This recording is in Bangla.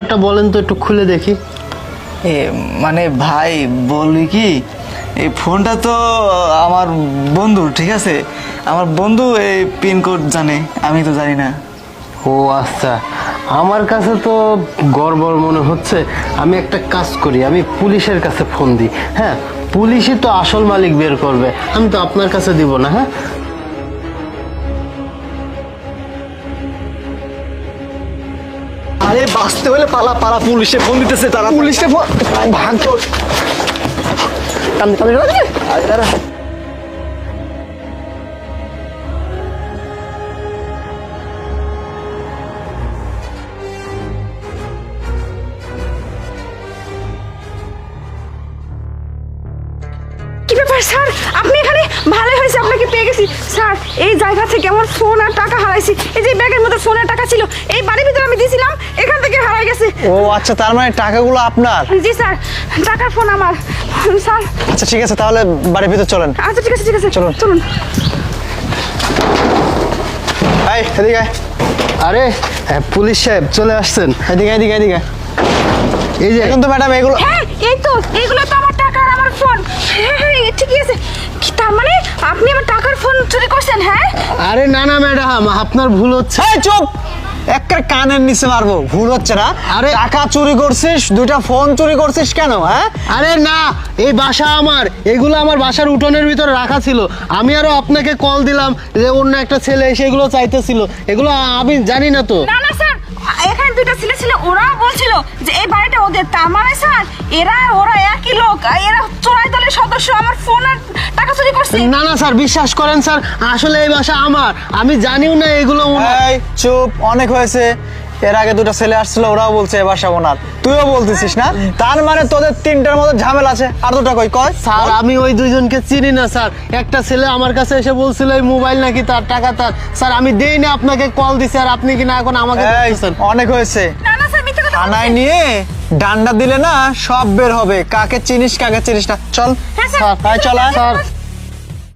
এটা বলেন তো একটু খুলে দেখি। মানে ভাই বলি কি, এই ফোনটা তো আমার বন্ধুর, ঠিক আছে? আমার বন্ধু এই পিনকোড জানে, আমি তো জানি না। ও আচ্ছা, আমার কাছে তো গড়বড় মনে হচ্ছে। আমি একটা কাজ করি, আমি পুলিশের কাছে ফোন দিই। হ্যাঁ, পুলিশই তো আসল মালিক বের করবে, আমি তো আপনার কাছে দিব না। হ্যাঁ, আরে বাঁচতে হলে পালা পালা, পুলিশে ফোন দিতেছে তারা, পুলিশে ফোন ভাগ। কি ব্যাপার স্যার, আপনি এখানে? ভালোই হয়েছে আপনাকে পেয়ে গেছি স্যার। এই জায়গা থেকে আমার ফোন আর টাকা হারাইছি। এই যে ব্যাগের মধ্যে ফোন আর টাকা ছিল, এই বাড়ির ভিতরে আমি দিয়েছিলাম, এখান থেকে হারাই গেছে। ও আচ্ছা, তার মানে টাকাগুলো আপনার? জি স্যার, টাকার ফোন আমার স্যার। আচ্ছা ঠিক আছে, তাহলে বাড়ির ভিতর চলেন। আচ্ছা ঠিক আছে ঠিক আছে, চলুন। চলুন। এই এদিকে আয়। আরে হ্যাঁ, পুলিশ সাহেব চলে আসছেন। এদিকে এদিকে এদিকে। এই যে এখন তো ম্যাডাম এগুলো, হ্যাঁ এই তো, এইগুলো তো আমার টাকা আর আমার ফোন। হ্যাঁ হ্যাঁ ঠিকই আছে। কি তার মানে আপনি আমার টাকার ফোন চুরি করছেন? হ্যাঁ আরে না না ম্যাডাম, আপনার ভুল হচ্ছে। এই চুপ, একটা কানের নিচে মারবো। ভুল হচ্ছে না? আরে টাকা চুরি করছিস, দুইটা ফোন চুরি করছিস কেন? হ্যাঁ আরে না, এই বাসা আমার, এগুলো আমার বাসার উঠোনের ভিতরে রাখা ছিল। আমি আরো আপনাকে কল দিলাম যে অন্য একটা ছেলে সেগুলো চাইতেছিল, এগুলো আমি জানি না তো। না না স্যার, এখানে দুটো ছেলে ছিল, ওরা বলছিল যে এই বাড়িটা ওদের। তার মানে স্যার ওরা একই লোক, এরা চোরাই দলের সদস্য। আমার ফোন আর টাকা চুরি করছে। না না স্যার, বিশ্বাস করেন স্যার, আসলে এই বাসা আমার, আমি জানিও না এগুলো ওনার। এই চুপ, অনেক হয়েছে। এর আগে দুটো ছেলে আসছিল, ওরাও বলছে এ বাসা ওনার, তুইও বলতেছিস না? তার মানে তোদের তিনটার মধ্যে ঝামেলা আছে। আর দুটা কই কয়? স্যার আমি ওই দুইজনকে চিনি না স্যার। একটা ছেলে আমার কাছে এসে বলছিল এই মোবাইল নাকি তার, টাকা তার। স্যার আমি দেই না, আপনাকে কল দিছি, আর আপনি কি না এখন আমাকে এই, বলতেছেন? অনেক হয়েছে। না না স্যার, মিথ্যে কথা থানায় বলছেন। নিয়ে ডান্ডা দিলে না সব বের হবে, কাকে চিনিস কাকে চিনিস না। চল হ্যাঁ স্যার, চল আয়। স্যার